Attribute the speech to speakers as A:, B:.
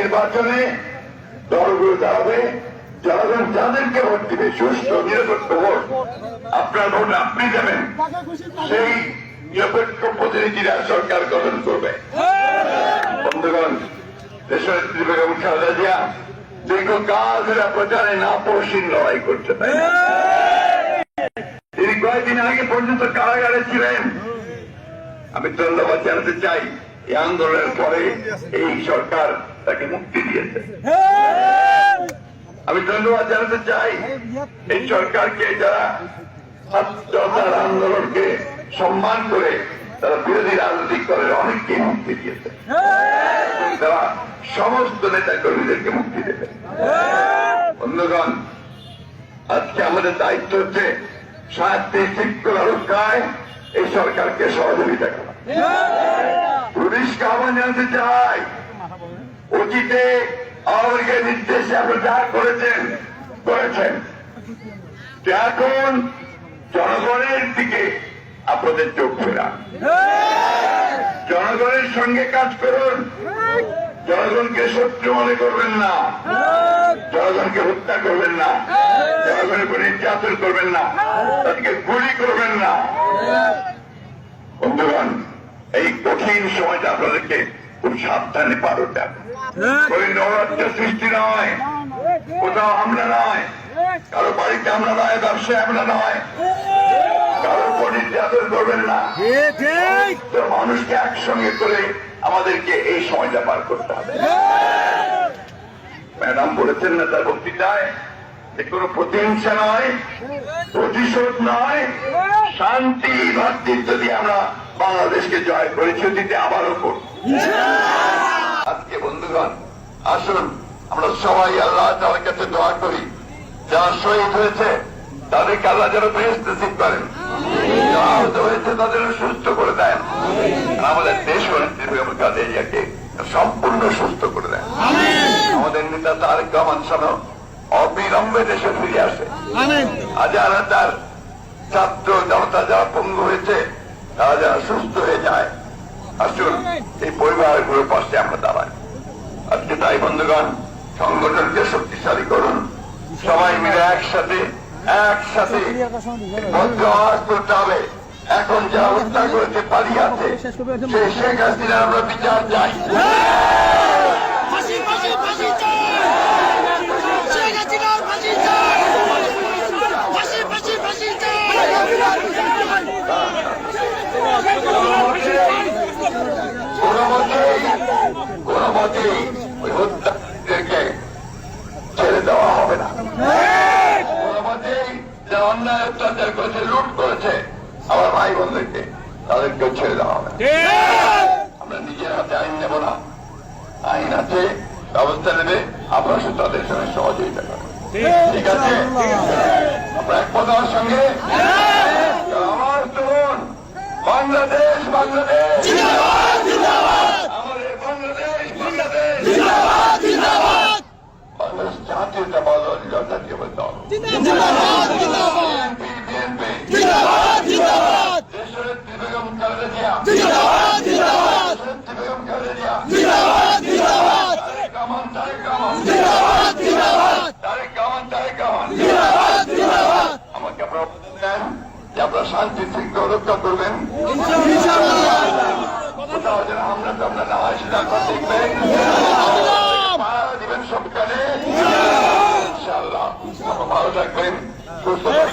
A: নির্বাচনে দলগুলো দাঁড়াবে, জনগণ যাদেরকে ভোট দিবে সুষ্ঠু নিরপেক্ষ ভোট, আপনার ভোট আপনি দেবেন, সেই নিরপেক্ষ প্রতিনিধিরা সরকার গঠন করবে। বন্ধুগণ, দেশনেত্রী বেগম খালেদা জিয়া দীর্ঘকাল প্রচারে না পৌঁছিন লড়াই করতে পারে। তিনি কয়েকদিন আগে পর্যন্ত কারাগারে ছিলেন। আমি ধন্যবাদ জানাতে চাই, এই আন্দোলনের পরে এই সরকার তাকে মুক্তি দিয়েছে। আমি ধন্যবাদ জানাতে চাই এই সরকারকে, যারা ছাত্রতার আন্দোলনকে সম্মান করে তারা বিরোধী রাজনৈতিক দলের অনেককে মুক্তি দিয়েছে। তারা সমস্ত নেতা কর্মীদেরকে মুক্তি দেবে। বন্ধুগণ, আজকে আমাদের দায়িত্ব হচ্ছে শান্তি শৃঙ্খলা রক্ষায় এই সরকারকে সহযোগিতা করা। পুলিশকে আহ্বান জানাতে চাই, অতীতে আওয়ামী লীগের নির্দেশে আপনারা যা করেছেন এখন জনগণের দিকে আপনাদের চোখ ফেরান, জনগণের সঙ্গে কাজ করুন, জনগণকে শত্রু মনে করবেন না, জনগণকে হত্যা করবেন না, জনগণের উপর নির্যাতন করবেন না, তাদেরকে গুলি করবেন না। বন্ধুগণ, এই কঠিন সময়টা আপনাদেরকে খুব সাবধানে পার হতে হবে। ওই নৈরাজ্য সৃষ্টি নয়, কোথাও হামলা নয়, কারো বাড়িতে হামলা নয়, ব্যবসায় হামলা নয়, কারো উপর নির্যাতন করবেন না। তো মানুষকে একসঙ্গে করে আমাদেরকে এই সময়টা পার করতে হবে। ম্যাডাম বলেছেন না তার বক্তৃতায়, যে কোনো প্রতিহিংসা নয়, প্রতিশোধ নয়, শান্তি ভাতৃত্ব দিয়ে আমরা বাংলাদেশকে জয় করেছি, অতীতে আবারও করব। আজকে বন্ধুগণ, আসুন আমরা সবাই আল্লাহ তাআলার কাছে দোয়া করি, যারা শহীদ হয়েছে তাদেরকে আল্লাহ যেন বেহেশত নসিব করেন, যারা আহত হয়েছে তাদের সুস্থ করে দেন, আমাদের দেশ বেগম খালেদা জিয়াকে সম্পূর্ণ সুস্থ করে দেন। আমাদের নেতা তারেক রহমান সাহেব অবিলম্বে দেশে ফিরে আসে। হাজার হাজার ছাত্র জনতা যারা পঙ্গু হয়েছে তারা যারা সুস্থ হয়ে যায়, আসুন এই পরিবারগুলোর পাশে আমরা দাঁড়াই। আজকে তাই বন্ধুগণ, সংগঠনকে শক্তিশালী করুন, সবাই মিলে একসাথে আওয়াজ করতে হবে। এখন যা হত্যা করেছে, পালিয়ে আছে, সেই শেখ হাসিনা আমরা বিচার চাই। কোন মতেই ওই হত্যাকে ছেড়ে দেওয়া হবে না। কোন মতেই যারা অন্যায় অত্যাচার করেছে, লুট করেছে আমার ভাই বোনদেরকে, তাদেরকেও ছেড়ে দেওয়া হবে না। আমরা নিজের হাতে আইন নেব না, আইন আছে, ব্যবস্থা নেবে, আপনারা শুধু তাদের সঙ্গে সহযোগিতা করবেন। ঠিক আছে? আমরা একমত হওয়ার সঙ্গে আমার তরুণ বাংলাদেশ, বাংলাদেশ আমাদের বাংলাদেশ, বাংলাদেশ বাংলাদেশ জাতীয়তাবাদ ও জাতীয়তাবাদ দল, দেশনেত্রী বেগম খালেদা জিয়া, দেশনেত্রী বেগম খালেদা জিয়া, তারেক রহমান, তারেক রহমান, তারেক রহমান, তারেক রহমান। আমাকে আপনারা দেন যে আপনারা শান্তি শৃঙ্খলা রক্ষা করবেন, কোথাও যেন হামলা টামলা না হয় সেটা আপনারা দেখবেন, পাহারা দিবেন সবখানে। ইনশাআল্লাহ ভালো থাকবেন, সুস্থ থাকবেন।